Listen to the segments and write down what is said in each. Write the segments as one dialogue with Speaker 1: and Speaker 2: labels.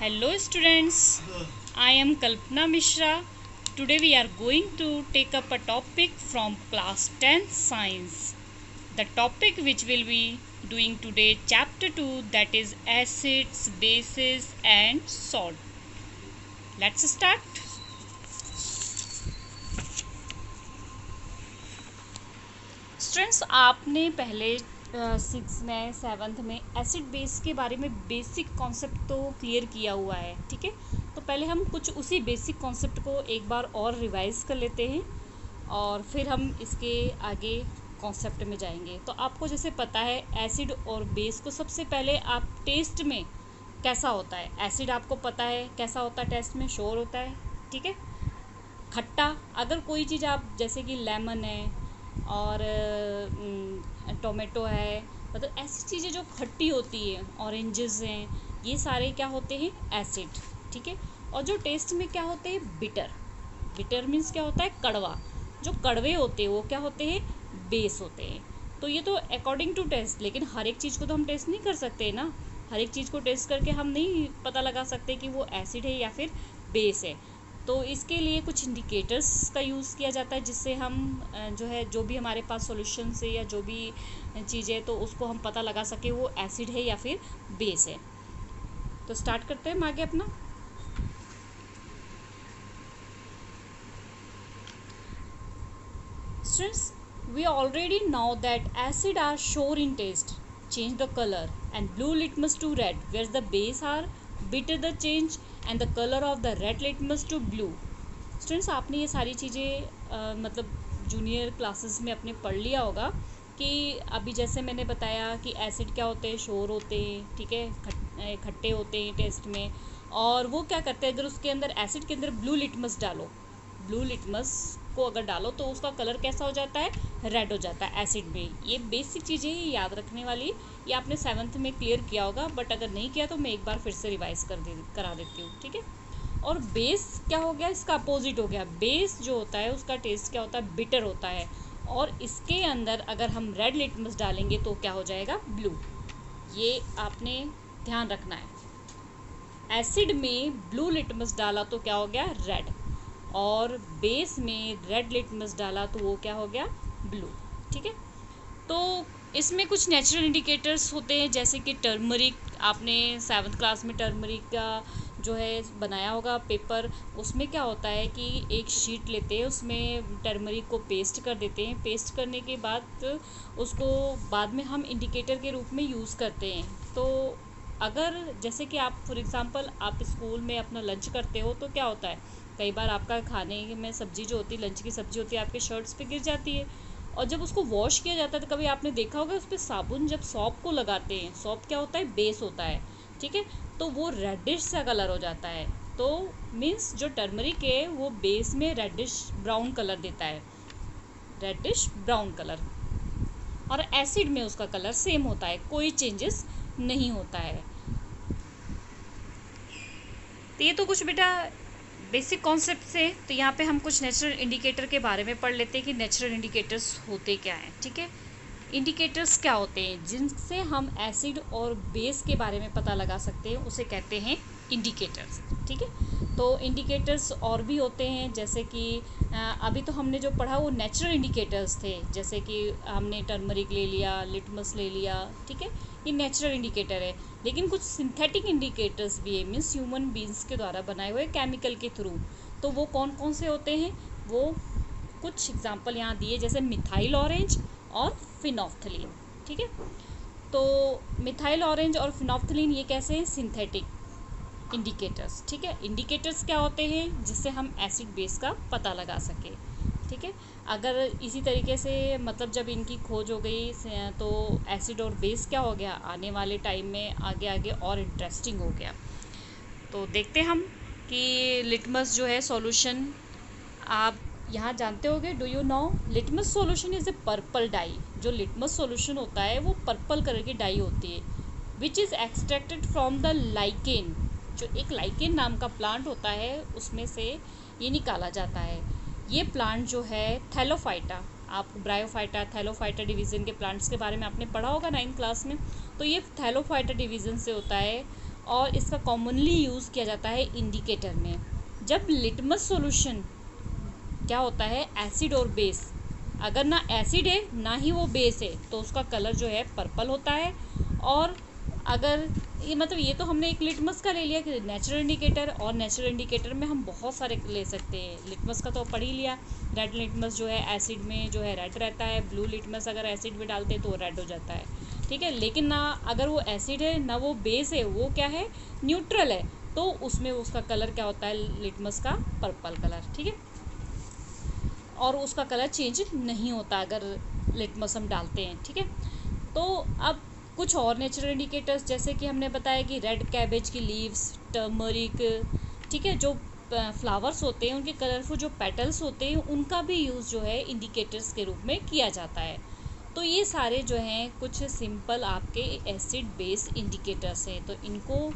Speaker 1: Hello students, I am Kalpana Mishra. Today we are going to take up a topic from class 10 science. The topic which will be doing today chapter 2, that is acids, bases and salt. Let's start. Students आपने पहले 6 में 7th में acid base के बारे में basic concept तो clear किया हुआ है, ठीक है। तो पहले हम कुछ उसी बेसिक कॉन्सेप्ट को एक बार और रिवाइज कर लेते हैं और फिर हम इसके आगे कॉन्सेप्ट में जाएंगे। तो आपको जैसे पता है एसिड और बेस को सबसे पहले आप टेस्ट में कैसा होता है, एसिड आपको पता है कैसा होता है, टेस्ट में श्योर होता है, ठीक है। खट्टा, अगर कोई चीज़ आप जैसे कि लेमन है और टोमेटो है, मतलब ऐसी चीज़ें जो खट्टी होती है, ऑरेंजेस हैं, ये सारे क्या होते हैं एसिड, ठीक है। और जो टेस्ट में क्या होते हैं बिटर, बिटर मीन्स क्या होता है कड़वा, जो कड़वे होते हैं वो क्या होते हैं बेस होते हैं। तो ये तो अकॉर्डिंग टू टेस्ट, लेकिन हर एक चीज़ को तो हम टेस्ट नहीं कर सकते ना, हर एक चीज़ को टेस्ट करके हम नहीं पता लगा सकते कि वो एसिड है या फिर बेस है। तो इसके लिए कुछ इंडिकेटर्स का यूज़ किया जाता है जिससे हम जो भी हमारे पास सॉल्यूशन से या जो भी चीज़ें तो उसको हम पता लगा सके वो एसिड है या फिर बेस है। तो स्टार्ट करते हैं हम आगे अपना। Students, we already know that acid are sure in test, change the color, and blue litmus to red, whereas the base are bitter the change and the color of the red litmus to blue. Students, आपने ये सारी चीज़ें मतलब junior classes में अपने पढ़ लिया होगा कि अभी जैसे मैंने बताया कि एसिड क्या होते हैं, शोर होते हैं, ठीक है, खट्टे होते हैं टेस्ट में, और वो क्या करते हैं अगर उसके अंदर एसिड के अंदर ब्लू लिटमस डालो, ब्लू लिटमस को अगर डालो तो उसका कलर कैसा हो जाता है, रेड हो जाता है एसिड में। ये बेसिक चीज़ें ही याद रखने वाली, ये आपने 7th में क्लियर किया होगा, बट अगर नहीं किया तो मैं एक बार फिर से रिवाइज करा देती हूँ, ठीक है। और बेस क्या हो गया, इसका अपोजिट हो गया। बेस जो होता है उसका टेस्ट क्या होता है, बिटर होता है, और इसके अंदर अगर हम रेड लिटमस डालेंगे तो क्या हो जाएगा, ब्लू। ये आपने ध्यान रखना है। एसिड में ब्लू लिटमस डाला तो क्या हो गया, रेड, और बेस में रेड लिटमस डाला तो वो क्या हो गया, ब्लू, ठीक है। तो इसमें कुछ नेचुरल इंडिकेटर्स होते हैं जैसे कि टर्मरिक, आपने 7th क्लास में टर्मरिक का जो है बनाया होगा पेपर, उसमें क्या होता है कि एक शीट लेते हैं, उसमें टर्मरिक को पेस्ट कर देते हैं, पेस्ट करने के बाद उसको बाद में हम इंडिकेटर के रूप में यूज़ करते हैं। तो अगर जैसे कि आप फॉर एग्ज़ाम्पल आप स्कूल में अपना लंच करते हो तो क्या होता है, कई बार आपका खाने में सब्ज़ी जो होती है, लंच की सब्ज़ी होती है, आपके शर्ट्स पे गिर जाती है, और जब उसको वॉश किया जाता है तो कभी आपने देखा होगा उस पर साबुन जब सॉप को लगाते हैं, सॉप क्या होता है, बेस होता है, ठीक है, तो वो रेडिश सा कलर हो जाता है। तो मीन्स जो टर्मरिक है वो बेस में रेडिश ब्राउन कलर देता है, रेडिश ब्राउन कलर, और एसिड में उसका कलर सेम होता है, कोई चेंजेस नहीं होता है। तो ये तो कुछ बेटा बेसिक कॉन्सेप्ट से, तो यहाँ पे हम कुछ नेचुरल इंडिकेटर के बारे में पढ़ लेते हैं कि नेचुरल इंडिकेटर्स होते क्या हैं, ठीक है। इंडिकेटर्स क्या होते हैं जिनसे हम एसिड और बेस के बारे में पता लगा सकते हैं, उसे कहते हैं इंडिकेटर्स, ठीक है। तो इंडिकेटर्स और भी होते हैं जैसे कि अभी तो हमने जो पढ़ा वो नेचुरल इंडिकेटर्स थे, जैसे कि हमने टर्मरिक ले लिया, लिटमस ले लिया, ठीक है, ये नेचुरल इंडिकेटर है। लेकिन कुछ सिंथेटिक इंडिकेटर्स भी है, मीन्स ह्यूमन बींग्स के द्वारा बनाए हुए केमिकल के थ्रू। तो वो कौन कौन से होते हैं, वो कुछ एग्जांपल यहाँ दिए, जैसे मिथाइल ऑरेंज और फिनोफ्थलीन, ठीक है। तो मिथाइल ऑरेंज और फिनोफ्थलीन ये कैसे हैं, सिंथेटिक इंडिकेटर्स, ठीक है। इंडिकेटर्स क्या होते हैं जिससे हम एसिड बेस का पता लगा सके, ठीक है। अगर इसी तरीके से मतलब जब इनकी खोज हो गई तो एसिड और बेस क्या हो गया, आने वाले टाइम में आगे आगे और इंटरेस्टिंग हो गया। तो देखते हम कि लिटमस जो है सॉल्यूशन, आप यहाँ जानते होंगे, do you know litmus solution is a purple dye. जो लिटमस सॉल्यूशन होता है वो पर्पल कलर की डाई होती है, which is extracted from the lichen, जो एक लाइकेन नाम का प्लांट होता है उसमें से ये निकाला जाता है। ये प्लांट जो है थैलोफाइटा, आप ब्रायोफाइटा, थैलोफाइटा डिवीज़न के प्लांट्स के बारे में आपने पढ़ा होगा 9th क्लास में, तो ये थैलोफाइटा डिवीज़न से होता है, और इसका कॉमनली यूज़ किया जाता है इंडिकेटर में। जब लिटमस सॉल्यूशन क्या होता है, एसिड और बेस, अगर ना एसिड है ना ही वो बेस है तो उसका कलर जो है पर्पल होता है। और अगर ये मतलब ये तो हमने एक लिटमस का ले लिया कि नेचुरल इंडिकेटर, और नेचुरल इंडिकेटर में हम बहुत सारे ले सकते हैं। लिटमस का तो पढ़ ही लिया, रेड लिटमस जो है एसिड में जो है रेड रहता है, ब्लू लिटमस अगर एसिड में डालते हैं तो रेड हो जाता है, ठीक है। लेकिन ना अगर वो एसिड है ना वो बेस है, वो क्या है, न्यूट्रल है, तो उसमें उसका कलर क्या होता है, लिटमस का पर्पल कलर, ठीक है। और उसका कलर चेंज नहीं होता अगर लिटमस हम डालते हैं, ठीक है। तो अब कुछ और नेचुरल इंडिकेटर्स, जैसे कि हमने बताया कि रेड कैबेज की लीव्स, टर्मरिक, ठीक है, जो फ्लावर्स होते हैं उनके कलरफुल जो पेटल्स होते हैं उनका भी यूज़ जो है इंडिकेटर्स के रूप में किया जाता है। तो ये सारे जो हैं कुछ सिंपल आपके एसिड बेस इंडिकेटर्स हैं। तो इनको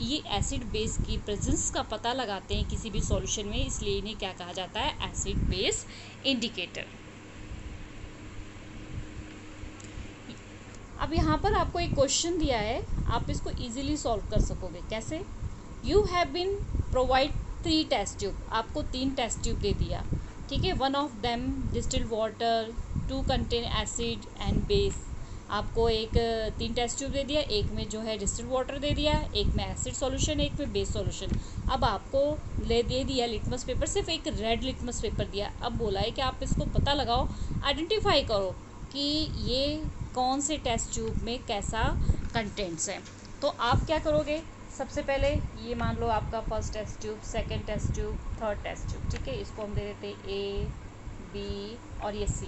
Speaker 1: ये एसिड बेस की प्रेजेंस का पता लगाते हैं किसी भी सॉल्यूशन में, इसलिए इन्हें क्या कहा जाता है, एसिड बेस इंडिकेटर। अब यहाँ पर आपको एक क्वेश्चन दिया है, आप इसको इजीली सॉल्व कर सकोगे। कैसे? You have been provide 3 test tube, आपको 3 टेस्ट ट्यूब दे दिया, ठीक है। One of them distilled water, 2 contain acid and base. आपको एक 3 टेस्ट ट्यूब दे दिया, एक में जो है डिस्टिल्ड वाटर दे दिया, एक में एसिड सॉल्यूशन, एक में बेस सॉल्यूशन। अब आपको दे दिया लिटमस पेपर, सिर्फ एक रेड लिटमस पेपर दिया। अब बोला है कि आप इसको पता लगाओ, आइडेंटिफाई करो कि ये कौन से टेस्ट ट्यूब में कैसा कंटेंट्स है। तो आप क्या करोगे, सबसे पहले ये मान लो आपका first test tube, second test tube, third test tube, ठीक है। इसको हम दे देते ए, बी और ये सी।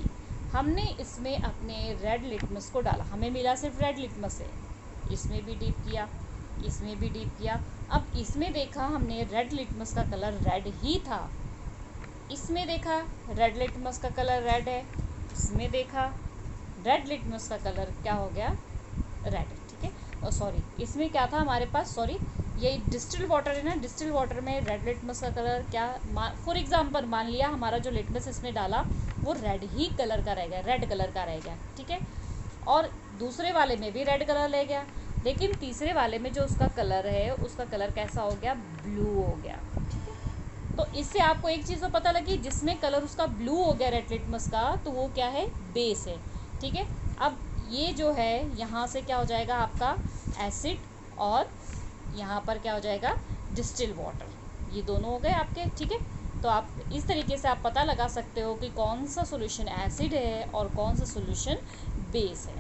Speaker 1: हमने इसमें अपने रेड लिटमस को डाला, हमें मिला सिर्फ रेड लिटमस है। इसमें भी डीप किया, इसमें भी डीप किया। अब इसमें देखा हमने रेड लिटमस का कलर रेड ही था, इसमें देखा रेड लिटमस का कलर रेड है, इसमें देखा रेड लिटमस का कलर क्या हो गया, रेड, ठीक है। और सॉरी, इसमें क्या था हमारे पास, सॉरी, ये डिस्टिल वाटर है ना, डिस्टिल वाटर में रेड लिटमस का कलर क्या, फॉर एग्जांपल मान लिया हमारा जो लिटमस इसमें डाला वो रेड ही कलर का रह गया, रेड कलर का रह गया, ठीक है। और दूसरे वाले में भी रेड कलर ले गया, लेकिन तीसरे वाले में जो उसका कलर है उसका कलर कैसा हो गया, ब्लू हो गया, ठीक है। तो इससे आपको एक चीज़ तो पता लगी, जिसमें कलर उसका ब्लू हो गया रेड लिटमस का, तो वो क्या है, बेस है, ठीक है। अब ये जो है यहाँ से क्या हो जाएगा आपका एसिड, और यहाँ पर क्या हो जाएगा डिस्टिल वाटर, ये दोनों हो गए आपके, ठीक है। तो आप इस तरीके से आप पता लगा सकते हो कि कौन सा सॉल्यूशन एसिड है और कौन सा सॉल्यूशन बेस है।